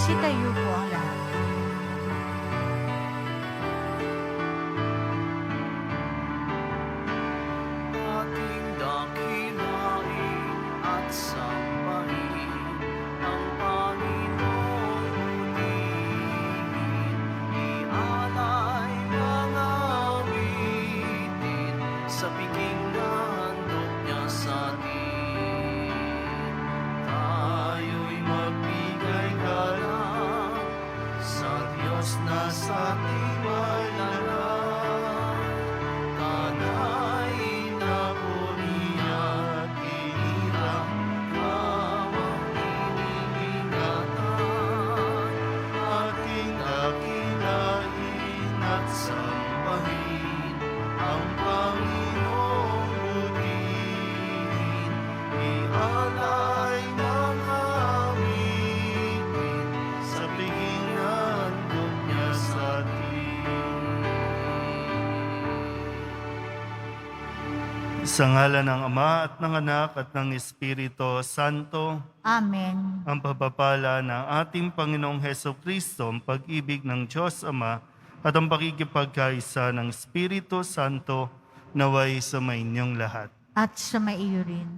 Magsitayo po ang lahat. Ating dakilain at sambahin ang Panginoong muli. Ialay mga awitin sa piging na handog niya sa atin. Tayo'y magbigay galang sa Diyos na sa ating may lalang. Tanay na puriya, tinirang kawang iningatan. Ating dakilain at sambahin ang Panginoong butin. Ialay mga awitin sa piging na handog niya sa atin. Sa ngalan ng Ama at ng Anak at ng Espiritu Santo, Amen. ang pagpapala ng ating Panginoong Hesukristo, ang pag-ibig ng Diyos Ama at ang pakikipagkaisa ng Espiritu Santo naway sumainyong lahat. At sa maiyo rin.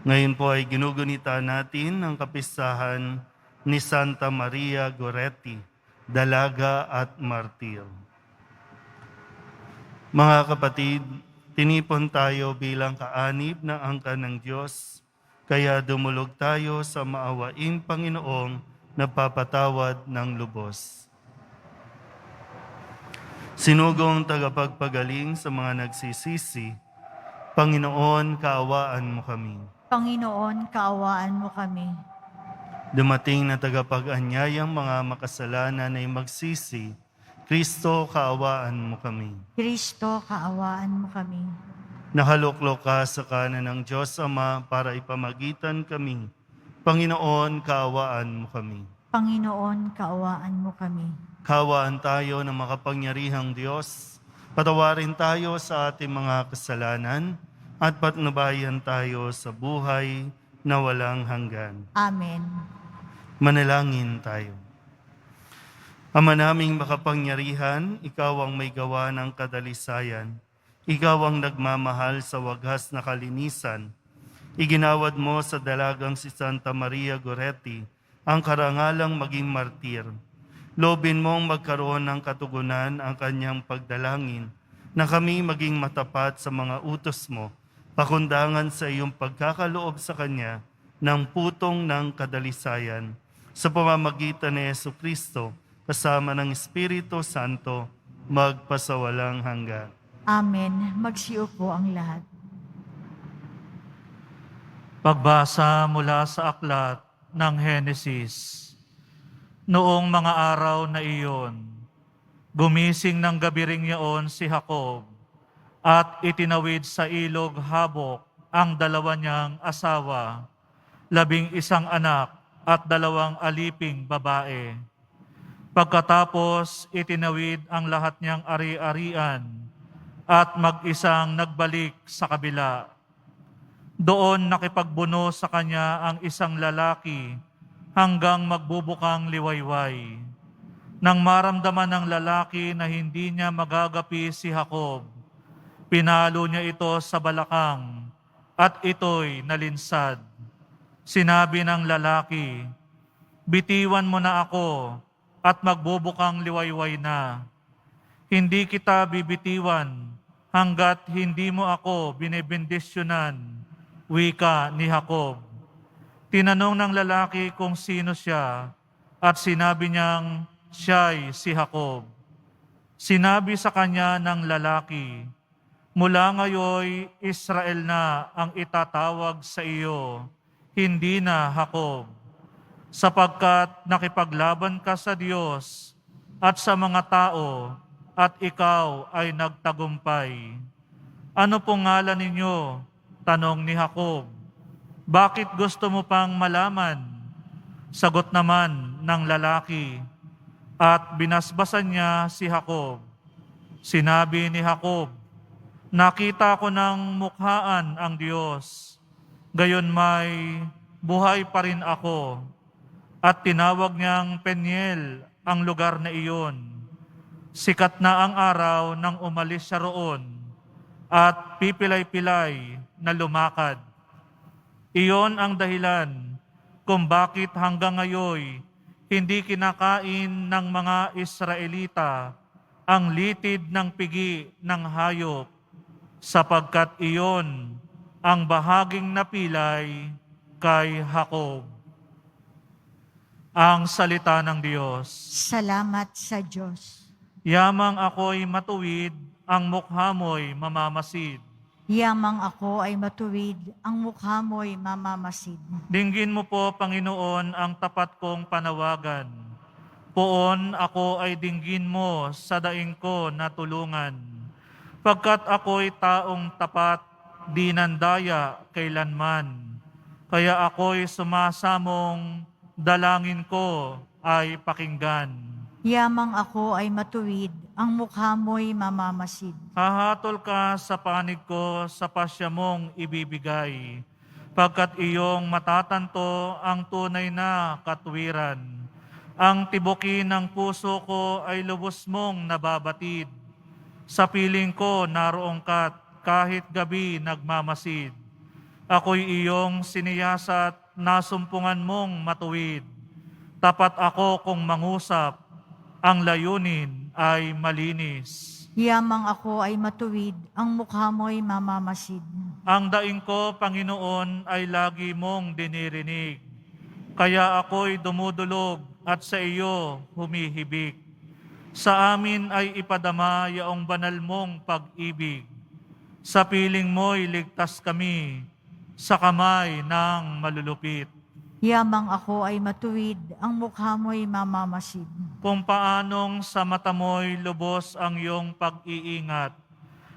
Ngayon po ay ginugunita natin ang kapistahan ni Santa Maria Goretti, dalaga at martir. Mga kapatid, tinipon tayo bilang kaanib ng angkan ng Diyos, kaya dumulog tayo sa maawaing Panginoong nagpapatawad ng lubos. Sinugong tagapagpagaling sa mga nagsisisi, Panginoon, kaawaan mo kami. Panginoon, kaawaan mo kami. Dumating na tagapag-anyayang mga makasalanan ay magsisi, Kristo, kaawaan mo kami. Kristo, kaawaan mo kami. Nakaluklok ka sa kanan ng Diyos Ama para ipamagitan kami. Panginoon, kaawaan mo kami. Panginoon, kaawaan mo kami. Kaawaan tayo ng makapangyarihang Diyos. Patawarin tayo sa ating mga kasalanan at patnubayan tayo sa buhay na walang hanggan. Amen. Manalangin tayo. Ama naming makapangyarihan, ikaw ang may gawa ng kadalisayan. Ikaw ang nagmamahal sa wagas na kalinisan. Iginawad mo sa dalagang si Santa Maria Goretti ang karangalang maging martir. Lobin mong magkaroon ng katugunan ang kanyang pagdalangin na kami maging matapat sa mga utos mo, pakundangan sa iyong pagkakaloob sa kanya ng putong ng kadalisayan sa pamamagitan ni Jesucristo kasama ng Espiritu Santo magpasawalang hanggan. Amen. Magsiupo ang lahat. Pagbasa mula sa aklat ng Henesis. Noong mga araw na iyon, gumising ng gabi ring yaon si Jacob at itinawid sa ilog Habok ang dalawa niyang asawa, 11 anak at 2 aliping babae. Pagkatapos itinawid ang lahat niyang ari-arian at mag-isang nagbalik sa kabila. Doon nakipagbuno sa kanya ang isang lalaki hanggang magbubukang liwayway. Nang maramdaman ng lalaki na hindi niya magagapi si Jacob, pinalo niya ito sa balakang at ito'y nalinsad. Sinabi ng lalaki, "Bitiwan mo na ako at magbubukang liwayway na. Hindi kita bibitiwan hanggat hindi mo ako binibendisyonan," wika ni Jacob. Tinanong ng lalaki kung sino siya at sinabi niyang siya'y si Jacob. Sinabi sa kanya ng lalaki, "Mula ngayon, Israel na ang itatawag sa iyo, hindi na Jacob, sapagkat nakipaglaban ka sa Diyos at sa mga tao at ikaw ay nagtagumpay." "Ano pong ngalan ninyo?" tanong ni Jacob. "Bakit gusto mo pang malaman?" Sagot naman ng lalaki, at binasbasan niya si Jacob. Sinabi ni Jacob, "Nakita ko ng mukhaan ang Diyos, gayon may buhay pa rin ako. at tinawag niyang Peniel ang lugar na iyon. Sikat na ang araw nang umalis siya roon at pipilay-pilay na lumakad. Iyon ang dahilan kung bakit hanggang ngayon hindi kinakain ng mga Israelita ang litid ng pigi ng hayop, sapagkat iyon ang bahaging napilay kay Jacob. Ang salita ng Diyos. Salamat sa Diyos. Yamang ako'y matuwid, ang mukha mo'y mamamasid. Yamang ako ay matuwid, ang mukha mo'y mamamasid. Dinggin mo po, Panginoon, ang tapat kong panawagan. Poon ako ay dinggin mo sa daing ko na tulungan. Pagkat ako'y taong tapat, di nandaya kailanman. Kaya ako'y sumasamong, dalangin ko ay pakinggan. Yamang ako ay matuwid, ang mukha mo'y mamamasid. Hahatol ka sa panig ko sa pasya mong ibibigay, pagkat iyong matatanto ang tunay na katwiran. Ang tibukin ng puso ko ay lubos mong nababatid. Sa piling ko naroong kat, kahit gabi nagmamasid. Ako'y iyong siniyasat, nasumpungan mong matuwid. Tapat ako kung mangusap, ang layunin ay malinis. Yamang ako ay matuwid, ang mukha mo'y mamamasid. Ang daing ko, Panginoon, ay lagi mong dinirinig. Kaya ako'y dumudulog at sa iyo humihibik. Sa amin ay ipadama yaong banal mong pag-ibig. Sa piling mo'y ligtas kami sa kamay ng malulupit. Yamang ako ay matuwid, ang mukha mo'y mamamasid. Kung paanong sa mata mo'y lubos ang iyong pag-iingat,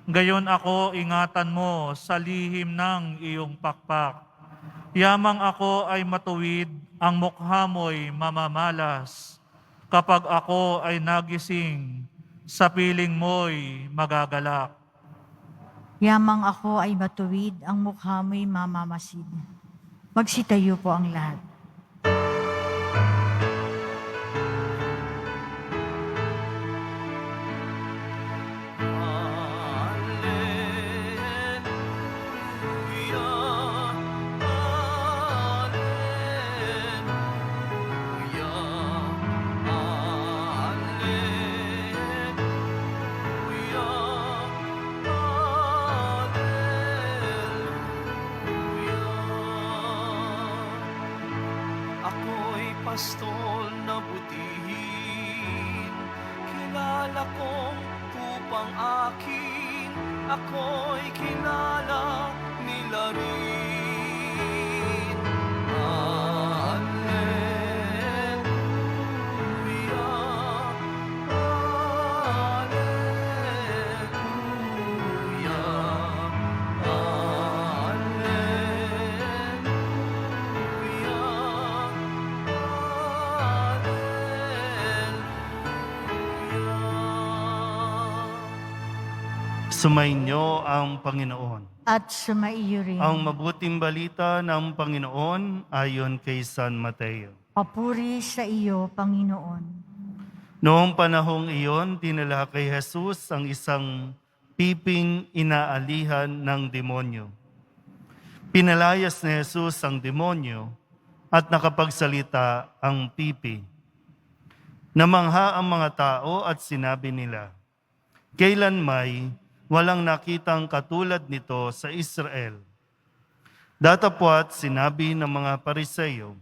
gayon ako ingatan mo sa lihim ng iyong pakpak. Yamang ako ay matuwid, ang mukha mo'y mamamalas. Kapag ako ay nagising, sa piling mo'y magagalak. Yamang ako ay matuwid, ang mukha mo'y mamamasid. Magsitayo po ang lahat. Ako'y pastol na butihin, kilala kong tupang akin, ako'y kilala nila rin. Alleluia, Alleluia, Sumainyo ang Panginoon. At sumaiyo rin. Ang mabuting balita ng Panginoon ayon kay San Mateo. Papuri sa iyo, Panginoon. Noong panahong iyon, dinala kay Jesus ang isang piping inaalihan ng demonyo. Pinalayas ni Jesus ang demonyo at nakapagsalita ang pipi. Namangha ang mga tao at sinabi nila, "Kailan may walang nakitang katulad nito sa Israel." Datapwat sinabi ng mga Pariseo,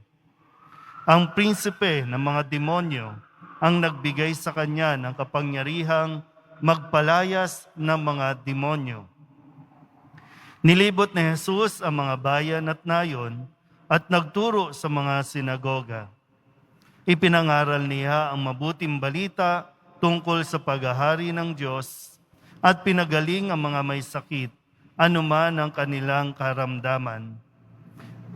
"Ang prinsipe ng mga demonyo ang nagbigay sa kanya ng kapangyarihang magpalayas ng mga demonyo." Nilibot ni Jesus ang mga bayan at nayon at nagturo sa mga sinagoga. Ipinangaral niya ang mabuting balita tungkol sa paghahari ng Diyos at pinagaling ang mga may sakit, anuman ang kanilang karamdaman.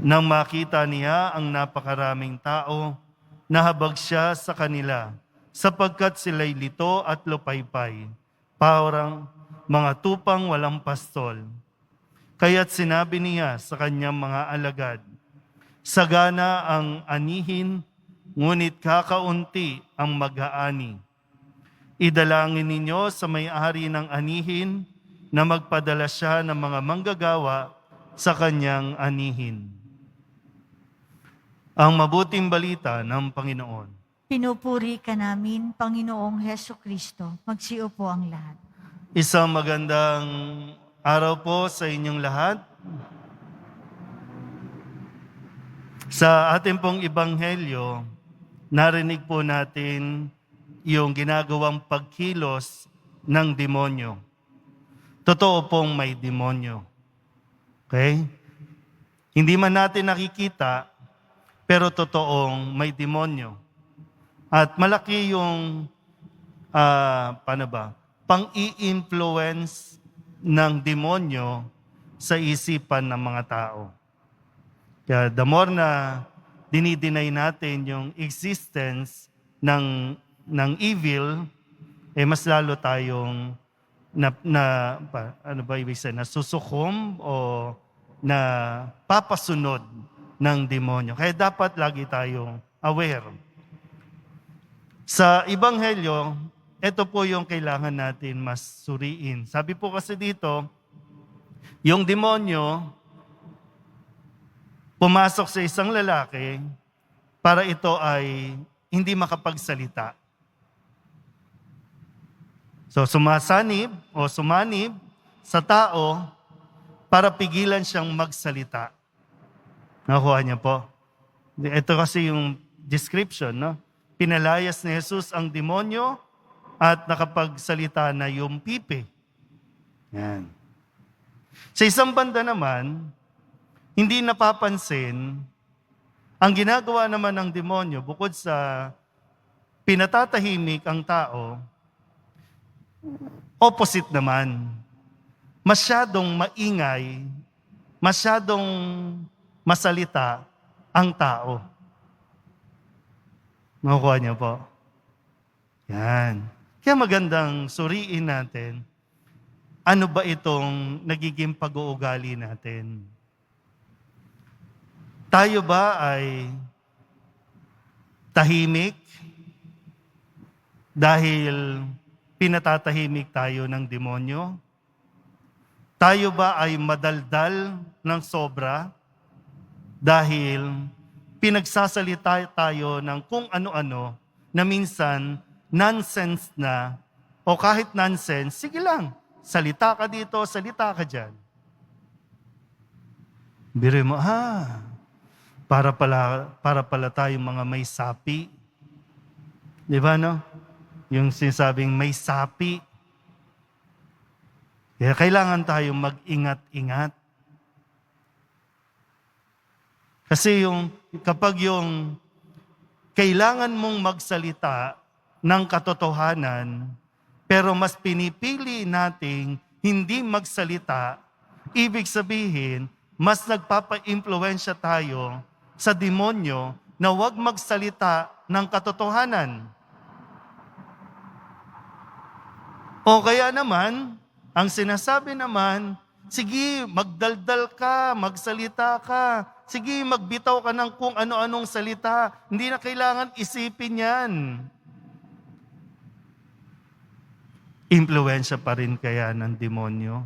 Nang makita niya ang napakaraming tao, nahabag siya sa kanila, sapagkat sila'y lito at lupaypay, parang mga tupang walang pastol. Kaya't sinabi niya sa kanyang mga alagad, "Sagana ang anihin ngunit kakaunti ang mag-aani. Idalangin ninyo sa may-ari ng anihin na magpadala siya ng mga manggagawa sa kanyang anihin. Ang mabuting balita ng Panginoon. Pinupuri ka namin, Panginoong Heso Kristo. Magsiupo ang lahat. Isang magandang araw po sa inyong lahat. Sa ating pong ebanghelyo, narinig po natin yung ginagawang pagkilos ng demonyo. Totoo pong may demonyo. Okay? Hindi man natin nakikita, pero totoong may demonyo. At malaki yung, pang-i-influence ng demonyo sa isipan ng mga tao. Kaya the more na dinideny natin yung existence ng evil, mas lalo tayong nasusukom o na papasunod ng demonyo. Kaya dapat lagi tayong aware. Sa Ebanghelyo, ito po yung kailangan natin mas suriin. Sabi po kasi dito, yung demonyo pumasok sa isang lalaki para ito ay hindi makapagsalita. So sumanib sa tao para pigilan siyang magsalita. Nakuha niya po. Ito kasi yung description, no? Pinalayas ni Jesus ang demonyo at nakapagsalita na yung pipi. Yan. Sa isang banda naman, hindi napapansin, ang ginagawa naman ng demonyo, bukod sa pinatatahimik ang tao, opposite naman. Masyadong maingay, masyadong masalita ang tao. Makukuha niyo po? Yan. Kaya magandang suriin natin, ano ba itong nagiging pag-uugali natin? Tayo ba ay tahimik dahil pinatatahimik tayo ng demonyo? Tayo ba ay madaldal ng sobra dahil pinagsasalita tayo ng kung ano-ano na minsan nonsense na o kahit nonsense, sige lang, salita ka dito, salita ka dyan. Biro mo, para pala tayong mga may sapi. Di ba, no? Yung sinasabing may sapi. Kaya kailangan tayong mag-ingat-ingat. Kasi kapag yung kailangan mong magsalita ng katotohanan, pero mas pinipili nating hindi magsalita, ibig sabihin, mas nagpapa-impluwensya tayo sa demonyo na huwag magsalita ng katotohanan. O kaya naman, ang sinasabi naman, sige, magdaldal ka, magsalita ka, sige, magbitaw ka ng kung ano-anong salita. Hindi na kailangan isipin yan. Impluwensya pa rin kaya ng demonyo.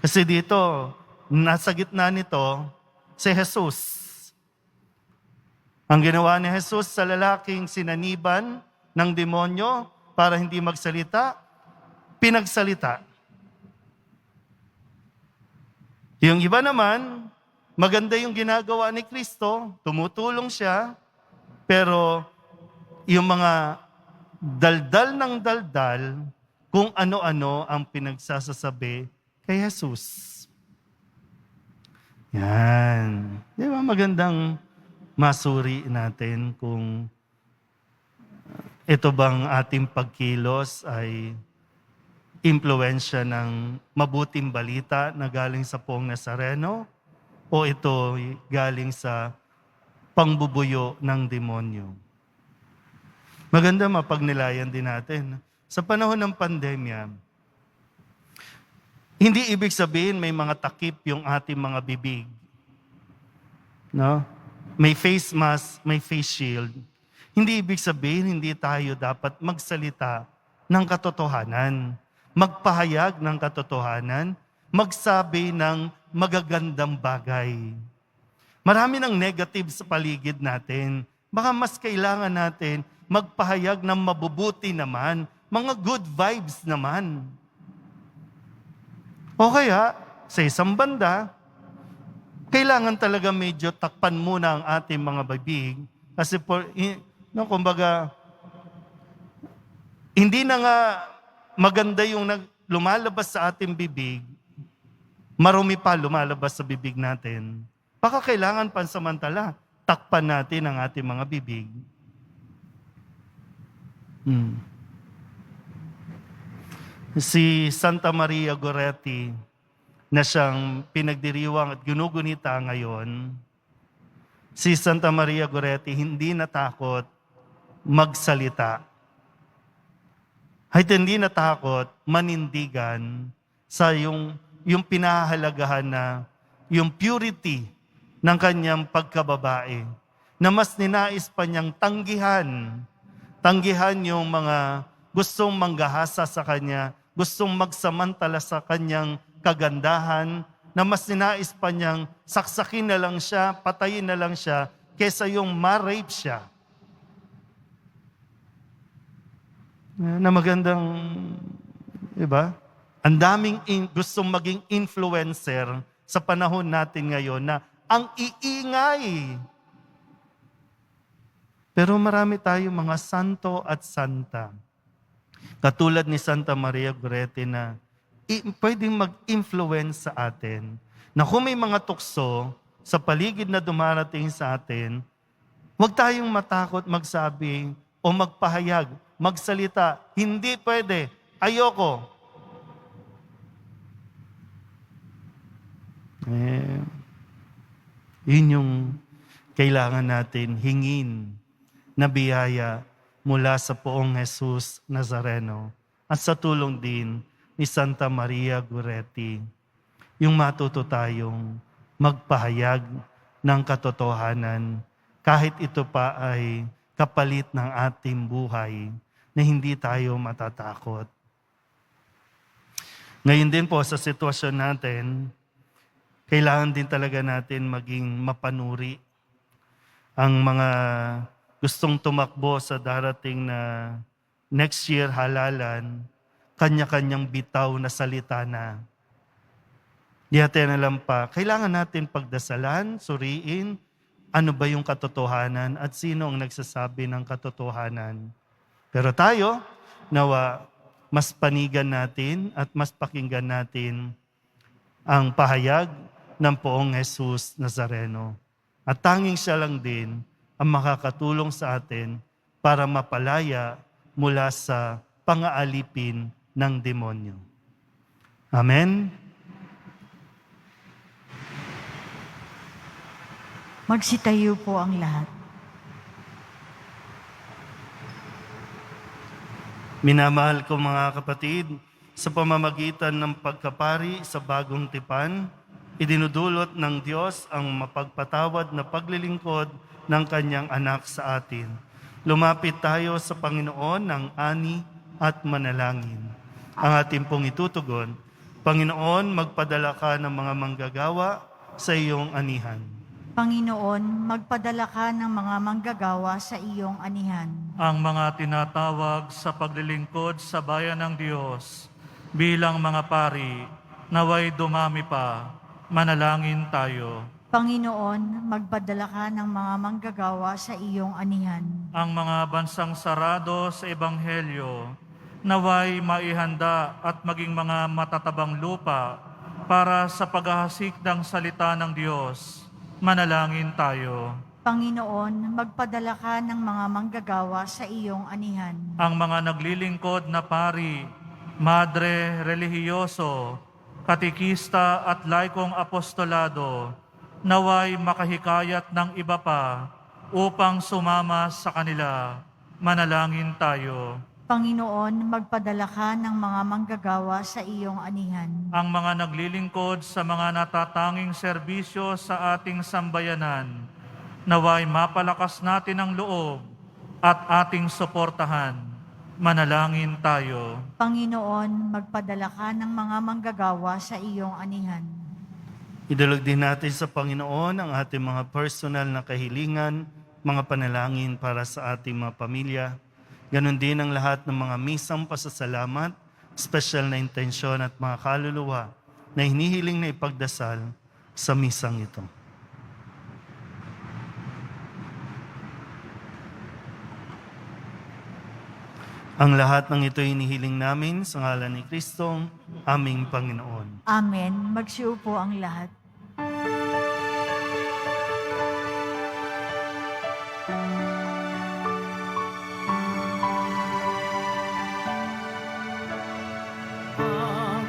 Kasi dito, nasa gitna nito, si Jesus. Ang ginawa ni Jesus sa lalaking sinaniban ng demonyo para hindi magsalita, pinagsalita. Yung iba naman, maganda yung ginagawa ni Kristo, tumutulong siya, pero yung mga daldal ng daldal, kung ano-ano ang pinagsasasabi kay Jesus. Yan. Di ba magandang masuri natin kung ito bang ating pagkilos ay impluwensya ng mabuting balita na galing sa Poong Nazareno o ito galing sa pangbubuyo ng demonyo. Maganda mapagnilayan din natin. Sa panahon ng pandemya, hindi ibig sabihin may mga takip yung ating mga bibig. No? may face mask, may face shield, hindi ibig sabihin hindi tayo dapat magsalita ng katotohanan, magpahayag ng katotohanan, magsabi ng magagandang bagay. Marami ng negative sa paligid natin. Baka mas kailangan natin magpahayag ng mabubuti naman, mga good vibes naman. O kaya, sa isang banda, kailangan talaga medyo takpan muna ang ating mga bibig. Kasi kumbaga, hindi na nga maganda yung lumalabas sa ating bibig, marumi pa lumalabas sa bibig natin. Baka kailangan pansamantala, takpan natin ang ating mga bibig. Si Santa Maria Goretti, na siyang pinagdiriwang at ginugunita ngayon, si Santa Maria Goretti hindi natakot magsalita. Kahit hindi natakot manindigan sa yung pinahahalagahan na yung purity ng kanyang pagkababae, na mas ninais pa niyang tanggihan yung mga gustong manggahasa sa kanya, gustong magsamantala sa kanyang kagandahan, na mas ninais pa niyang saksakin na lang siya, patayin na lang siya, kesa yung ma-rape siya. Na magandang, diba? Ang daming gustong maging influencer sa panahon natin ngayon na ang iingay. Pero marami tayong mga santo at santa. Katulad ni Santa Maria Goretti na pwedeng mag-influence sa atin. Na kung may mga tukso sa paligid na dumarating sa atin, huwag tayong matakot magsabi o magpahayag, magsalita. Hindi pwede. Ayoko. Yun yung kailangan natin hingin na biyaya mula sa poong Jesus Nazareno at sa tulong din ni Santa Maria Goretti, yung matuto tayong magpahayag ng katotohanan kahit ito pa ay kapalit ng ating buhay na hindi tayo matatakot. Ngayon din po sa sitwasyon natin, kailangan din talaga natin maging mapanuri. Ang mga gustong tumakbo sa darating na next year halalan, kanya-kanyang bitaw na salita na. Di natin alam pa, kailangan natin pagdasalan, suriin, ano ba yung katotohanan at sino ang nagsasabi ng katotohanan. Pero tayo, nawa, mas panigan natin at mas pakinggan natin ang pahayag ng poong Jesus Nazareno. At tanging siya lang din ang makakatulong sa atin para mapalaya mula sa pangaalipin ng demonyo. Amen? Magsitayo po ang lahat. Minamahal ko mga kapatid, sa pamamagitan ng pagkapari sa bagong tipan, idinudulot ng Diyos ang mapagpatawad na paglilingkod ng kanyang anak sa atin. Lumapit tayo sa Panginoon ng ani at manalangin. Ang ating pong itutugon, Panginoon, magpadala ka ng mga manggagawa sa iyong anihan. Panginoon, magpadala ka ng mga manggagawa sa iyong anihan. Ang mga tinatawag sa paglilingkod sa bayan ng Diyos bilang mga pari, naway dumami pa, manalangin tayo. Panginoon, magpadala ka ng mga manggagawa sa iyong anihan. Ang mga bansang sarado sa Ebanghelyo, naway maihanda at maging mga matatabang lupa para sa paghahasik ng salita ng Diyos. Manalangin tayo. Panginoon, magpadala ka ng mga manggagawa sa iyong anihan. Ang mga naglilingkod na pari, madre relihiyoso, katikista at laikong apostolado, naway makahikayat ng iba pa upang sumama sa kanila. Manalangin tayo. Panginoon, magpadala ka ng mga manggagawa sa iyong anihan. Ang mga naglilingkod sa mga natatanging serbisyo sa ating sambayanan, Naway mapalakas natin ang loob at ating suportahan. Manalangin tayo. Panginoon, magpadala ka ng mga manggagawa sa iyong anihan. Idulog din natin sa Panginoon ang ating mga personal na kahilingan, mga panalangin para sa ating mga pamilya. Ganon din ang lahat ng mga misang pasasalamat, special na intensyon at mga kaluluwa na hinihiling na ipagdasal sa misang ito. Ang lahat ng ito hinihiling namin sa ngalan ni Kristong aming Panginoon. Amen. Magsiupo ang lahat.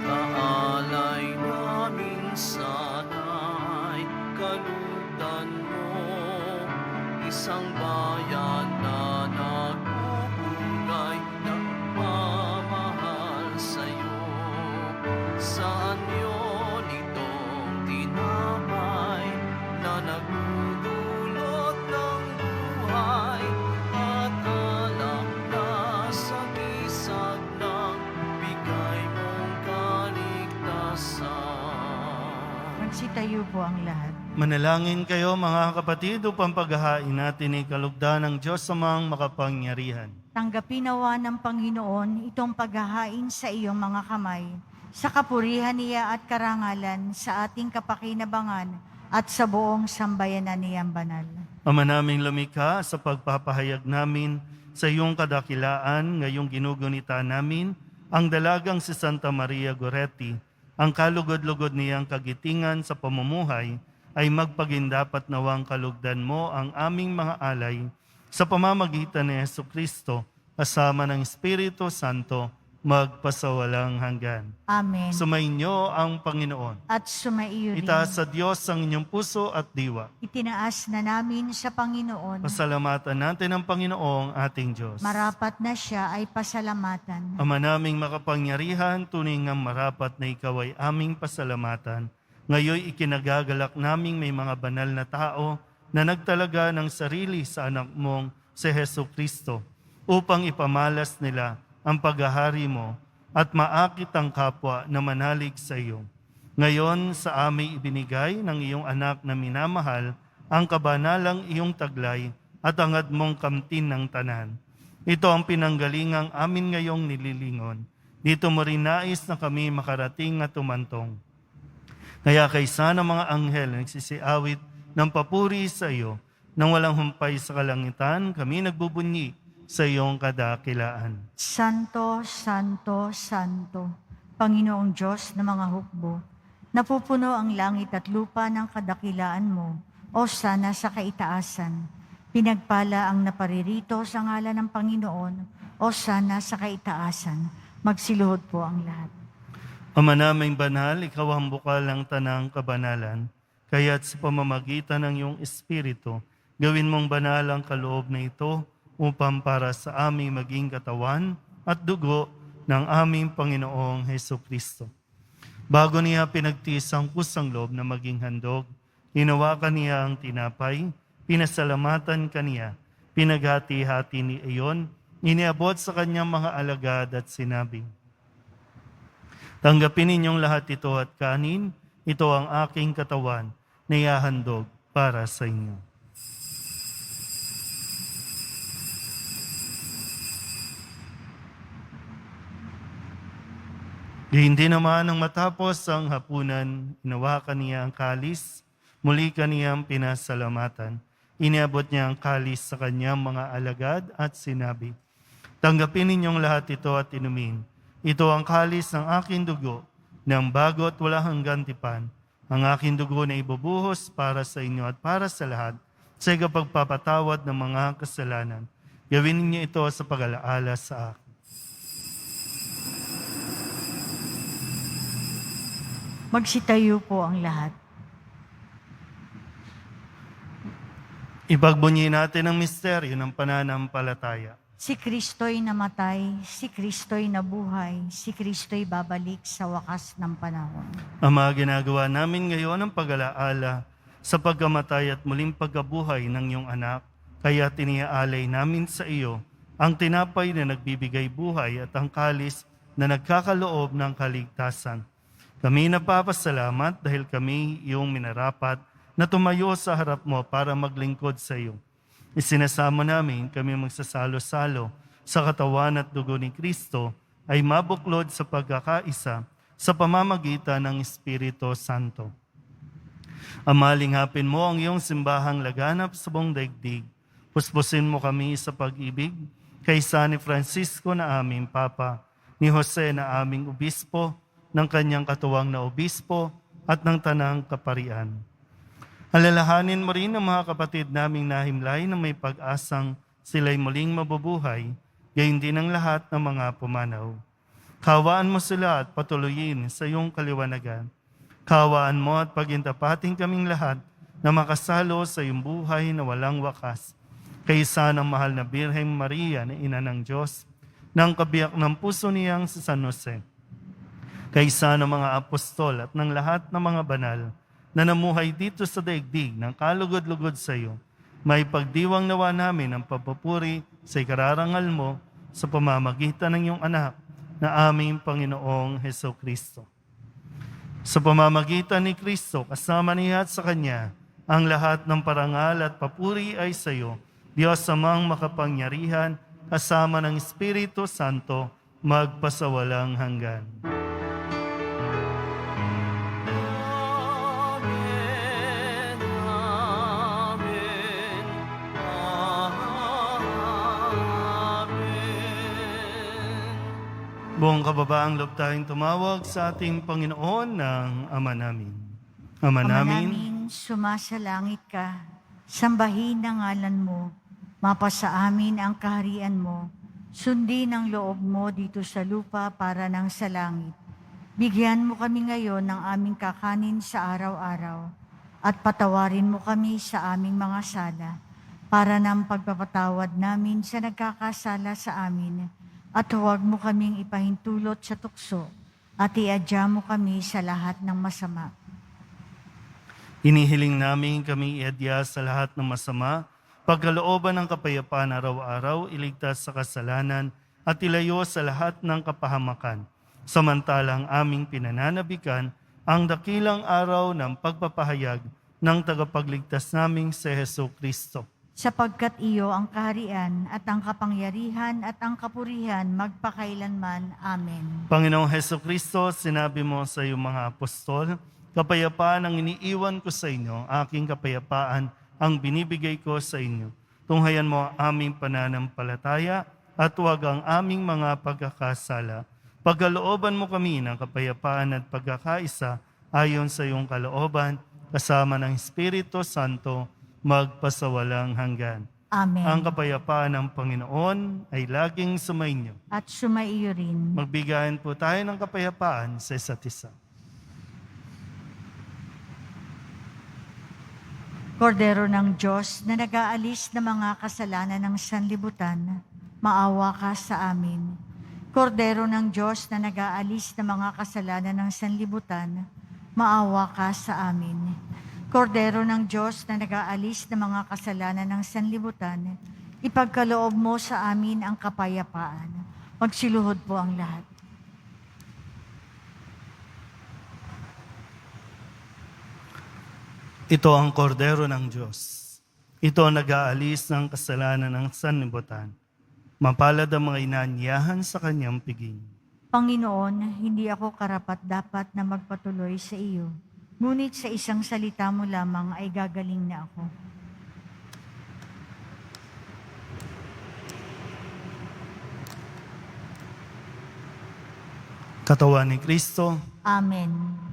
Pag-aalay namin sana'y kalugdan mo, isang bayan na nagpupulay, nagmamahal sa'yo. Saan yun itong tinapay na nagdudulot ng buhay at alak na sa gisag ng bigay mong kaligtasan. Magsitayo po ang lahat. Manalangin kayo mga kapatid upang paghahain natin ay kalugdan ng Diyos amang makapangyarihan. Tanggapin nawa ng Panginoon itong paghahain sa iyong mga kamay, sa kapurihan niya at karangalan, sa ating kapakinabangan at sa buong sambayanan niyang banal. Ama naming lumikha, sa pagpapahayag namin sa iyong kadakilaan, ngayong ginugunita namin ang dalagang si Santa Maria Goretti, ang kalugod-lugod niyang kagitingan sa pamumuhay, ay magpagindapat nawang kalugdan mo ang aming mga alay sa pamamagitan ni Jesucristo, kasama ng Espiritu Santo, magpasawalang hanggan. Amen. Sumainyo ang Panginoon. At sumaiyo rin. Itaas sa Diyos ang inyong puso at diwa. Itinaas na namin sa Panginoon. Pasalamatan natin ang Panginoong ating Diyos. Marapat na siya ay pasalamatan. Ama naming makapangyarihan, tunay ngang marapat na ikaw ay aming pasalamatan. Ngayoy ikinagagalak naming may mga banal na tao na nagtalaga ng sarili sa anak mong si Jesucristo upang ipamalas nila ang paghahari mo at maakit ang kapwa na manalig sa iyo. Ngayon sa aming ibinigay ng iyong anak na minamahal ang kabanalang iyong taglay at angad mong kamtin ng tanan. Ito ang pinanggalingang amin ngayong nililingon. Dito mo rin nais na kami makarating at tumantong. Kaya kaysa ng mga anghel nagsisiawit ng papuri sa iyo, nang walang humpay sa kalangitan, kami nagbubunyi sa iyong kadakilaan. Santo, Santo, Santo, Panginoong Diyos ng mga hukbo, napupuno ang langit at lupa ng kadakilaan mo, o sana sa kaitaasan. Pinagpala ang naparirito sa ngalan ng Panginoon, o sana sa kaitaasan. Magsiluhod po ang lahat. Ama naming banal, ikaw ang bukal ng tanang kabanalan, kaya't sa pamamagitan ng iyong Espiritu, gawin mong banal ang kaloob na ito upang para sa aming maging katawan at dugo ng aming Panginoong Hesukristo. Bago niya pinagtiis ang kusang loob na maging handog, hinawakan niya ang tinapay, pinasalamatan kaniya, pinaghati-hati ni iyon, iniabot sa kanyang mga alagad at sinabi, tanggapin ninyong lahat ito at kanin, ito ang aking katawan na ihahandog para sa inyo. Hindi naman nang matapos ang hapunan, inawakan niya ang kalis, muli kaniyang pinasalamatan. Iniabot niya ang kalis sa kanyang mga alagad at sinabi, tanggapin ninyong lahat ito at inumin. Ito ang kalis ng aking dugo, ng bago at wala hanggang tipan. Ang aking dugo na ibubuhos para sa inyo at para sa lahat, sa pagpapatawad ng mga kasalanan. Gawin ninyo ito sa pag-alaala sa akin. Magsitayo po ang lahat. Ipagbunyi natin ang misteryo ng pananampalataya. Si Kristo'y namatay, si Kristo'y nabuhay, si Kristo'y babalik sa wakas ng panahon. Ama, ginagawa namin ngayon ang pag-alaala sa pagkamatay at muling pagkabuhay ng iyong anak, kaya tiniaalay namin sa iyo ang tinapay na nagbibigay buhay at ang kalis na nagkakaloob ng kaligtasan. Kami napapasalamat dahil kami iyong minarapat na tumayo sa harap mo para maglingkod sa iyo. Isinasamo namin kami magsasalo-salo sa katawan at dugo ni Kristo ay mabuklod sa pagkakaisa sa pamamagitan ng Espiritu Santo. Amalingapin mo ang iyong simbahang laganap sa buong daigdig. Puspusin mo kami sa pag-ibig kaysa ni Francisco na aming Papa, ni Jose na aming Obispo, ng kanyang katuwang na Obispo at ng Tanang Kaparian. Alalahanin mo rin ang mga kapatid naming nahimlay na may pag-asang sila'y muling mabubuhay, gayon din ang lahat ng mga pumanaw. Kawaan mo sila at patuloyin sa iyong kaliwanagan. Kawaan mo at pagintapating kaming lahat na makasalo sa iyong buhay na walang wakas. Kaysa ng mahal na Birheng Maria na Ina ng Diyos, ng kabiyak ng puso niyang si San Jose. Kaysa ng mga apostol at ng lahat ng mga banal na namuhay dito sa daigdig ng kalugod-lugod sa iyo, may pagdiwang nawa namin ang papupuri sa ikararangal mo sa pamamagitan ng iyong anak na aming Panginoong Hesukristo. Sa pamamagitan ni Kristo, kasama niya at sa Kanya, ang lahat ng parangal at papuri ay sa iyo, Diyos amang makapangyarihan, kasama ng Espiritu Santo, magpasawalang hanggan. Amen, amen, amen. Buong kababaang loob tayong tumawag sa ating Panginoon ng Ama namin. Ama namin, sumasalangit ka, sambahin ang ngalan mo, mapasa amin ang kaharian mo, sundin ang loob mo dito sa lupa para nang sa langit. Bigyan mo kami ngayon ng aming kakanin sa araw-araw, at patawarin mo kami sa aming mga sala, para nang pagpapatawad namin sa nagkakasala sa amin, at huwag mo kaming ipahintulot sa tukso, at iadya mo kami sa lahat ng masama. hinihiling namin kami iadya sa lahat ng masama, pagkalooban ng kapayapaan araw-araw, iligtas sa kasalanan, at ilayo sa lahat ng kapahamakan. Samantalang aming pinananabikan ang dakilang araw ng pagpapahayag ng tagapagligtas naming si Hesukristo. Sapagkat iyo ang kaharian at ang kapangyarihan at ang kapurihan magpakailanman. Amen. Panginoong Hesukristo, sinabi mo sa iyong mga apostol, kapayapaan ang iniiwan ko sa inyo, aking kapayapaan ang binibigay ko sa inyo. Tunghayan mo ang aming pananampalataya at huwag ang aming mga pagkakasala. Pagkalooban mo kami ng kapayapaan at pagkakaisa ayon sa iyong kalooban, kasama ng Espiritu Santo, magpasawalang hanggan. Amen. Ang kapayapaan ng Panginoon ay laging sumainyo. At sumaiyo rin. Magbigayan po tayo ng kapayapaan sa isa't isa. Kordero ng Diyos na nag-aalis ng mga kasalanan ng sanlibutan, maawa ka sa amin. Kordero ng Diyos na nag-aalis ng mga kasalanan ng sanlibutan, maawa ka sa amin. Kordero ng Diyos na nag-aalis ng mga kasalanan ng sanlibutan, ipagkaloob mo sa amin ang kapayapaan. Magsiluhod po ang lahat. Ito ang kordero ng Diyos. Ito ang nag-aalis ng kasalanan ng sanlibutan. Mapalad ang mga inanyahan sa kanyang piging. Panginoon, hindi ako karapat-dapat na magpatuloy sa iyo. Ngunit sa isang salita mo lamang ay gagaling na ako. Katawan ni Kristo, Amen.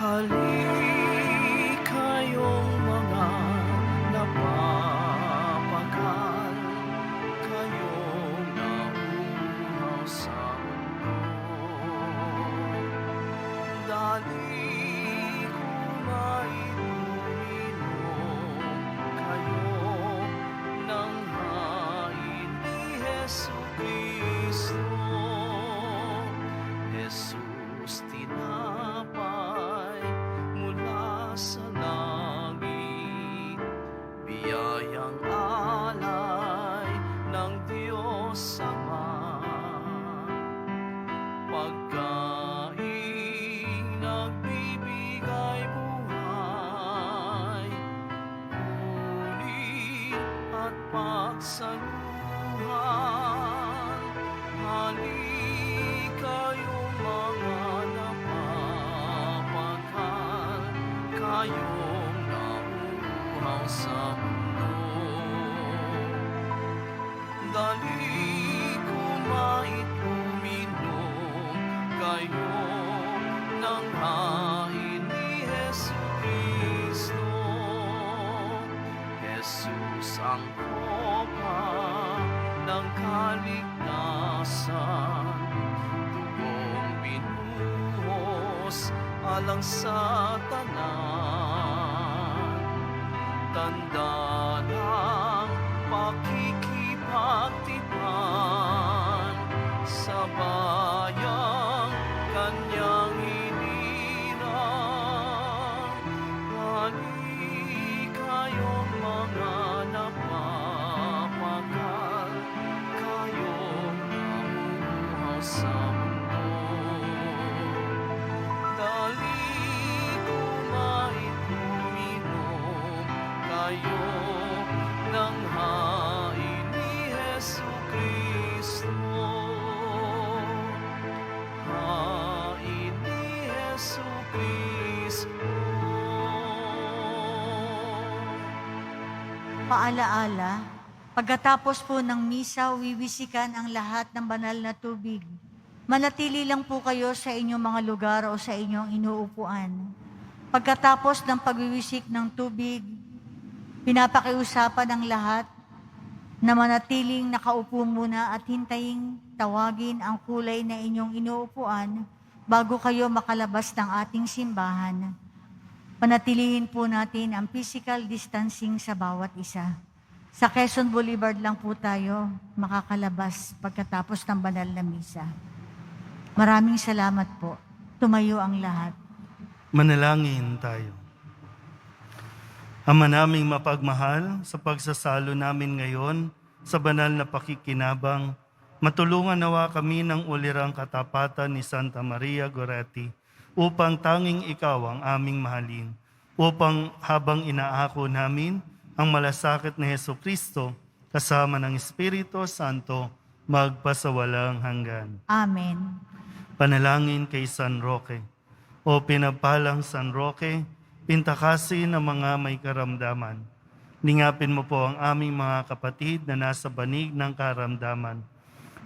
Hali kayong mga napapagod. Jesus, tinapay mula sa langit, biyayang alay ng Diyos Ama. Pagkain nagbibigay buhay, kunin at pagsaluhan. Halik kayong mga napapakal, kayong nauuhaw sa mundo. Dali kumait uminom kayo ng hain ni Jesucristo. Jesus ang kopa ng kaligtasan, dugong binuhos alang sa tanan. Tanda ng pakikipagtipan sa bayang kanyang hinirang. Halik kayong mga napapakal, kayong namuhaw sa mundo. Dali kumait uminom kayo ng hain ni Jesucristo. Hain ni Jesucristo. Paalaala, pagkatapos po ng misa, wiwisikan ang lahat ng banal na tubig. Manatili lang po kayo sa inyong mga lugar o sa inyong inuupuan. Pagkatapos ng pagwiwisik ng tubig, pinapakiusapan ng lahat na manatiling nakaupo muna at hintayin tawagin ang kulay na inyong inuupuan bago kayo makalabas ng ating simbahan. Panatilihin po natin ang physical distancing sa bawat isa. Sa Quezon Boulevard lang po tayo makakalabas pagkatapos ng banal na misa. Maraming salamat po. Tumayo ang lahat. Manalangin tayo. Ama naming mapagmahal, sa pagsasalo namin ngayon sa banal na pakikinabang, matulungan nawa kami ng ulirang katapatan ni Santa Maria Goretti upang tanging ikaw ang aming mahalin, upang habang inaako namin ang malasakit ni Jesucristo kasama ng Espiritu Santo magpasawalang hanggan. Amen. Panalangin kay San Roque. O pinagpalang San Roque, pintakasi ng mga may karamdaman. Lingapin mo po ang aming mga kapatid na nasa banig ng karamdaman.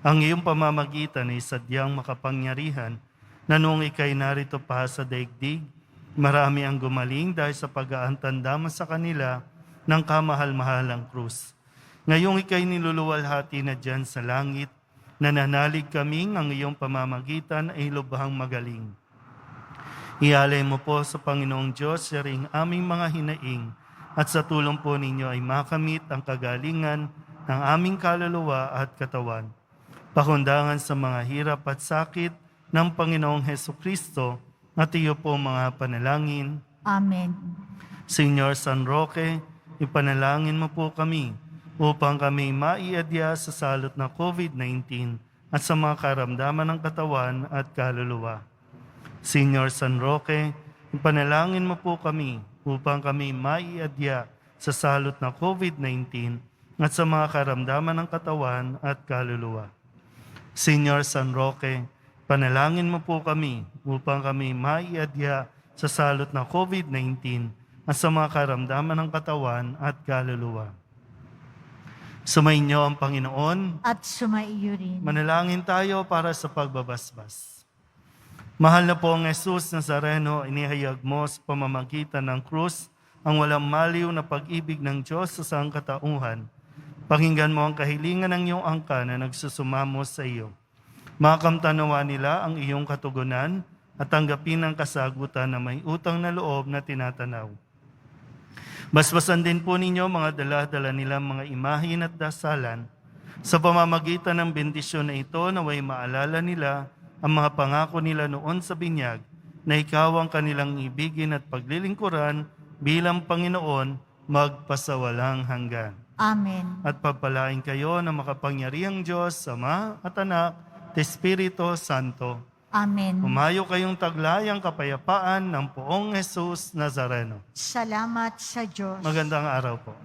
Ang iyong pamamagitan ay sadyang makapangyarihan na noong ikay narito pa sa daigdig, marami ang gumaling dahil sa pag-aantandama sa kanila ng kamahal-mahalang krus. Ngayong ikay niluluwalhati na dyan sa langit, nananalig kaming ang iyong pamamagitan ay lubhang magaling. Ialay mo po sa Panginoong Diyos sa ring aming mga hinaing at sa tulong po ninyo ay makamit ang kagalingan ng aming kaluluwa at katawan. Pakundangan sa mga hirap at sakit ng Panginoong Hesukristo at iyo po mga panalangin. Amen. Señor San Roque, ipanalangin mo po kami upang kami maiadya sa salot na COVID-19 at sa mga karamdaman ng katawan at kaluluwa. Señor San Roque, ipanalangin mo po kami upang kami maiadya sa salot na COVID-19 at sa mga karamdaman ng katawan at kaluluwa. Señor San Roque, panalangin mo po kami upang kami maiadya sa salot na COVID-19 at sa mga karamdaman ng katawan at kaluluwa. Sumainyo ang Panginoon. At sumaiyo rin. Manalangin tayo para sa pagbabasbas. Mahal na po ang Jesus Nazareno, inihayag mo sa pamamagitan ng krus ang walang maliw na pag-ibig ng Diyos sa sangkatauhan. Pakinggan mo ang kahilingan ng iyong angka na nagsusumamo sa iyo. Makamtanawa nila ang iyong katugunan at tanggapin ang kasagutan na may utang na loob na tinatanaw. Basbasan din po ninyo mga dala-dala nilang mga imahin at dasalan. Sa pamamagitan ng bendisyon na ito, naway maalala nila ang mga pangako nila noon sa binyag na ikaw ang kanilang ibigin at paglilingkuran bilang Panginoon magpasawalang hanggan. Amen. At pagpalain kayo ng makapangyarihang Diyos, Ama at Anak, at Espiritu Santo. Amen. Humayo kayong taglayang kapayapaan ng poong Jesus Nazareno. Salamat sa Diyos. Magandang araw po.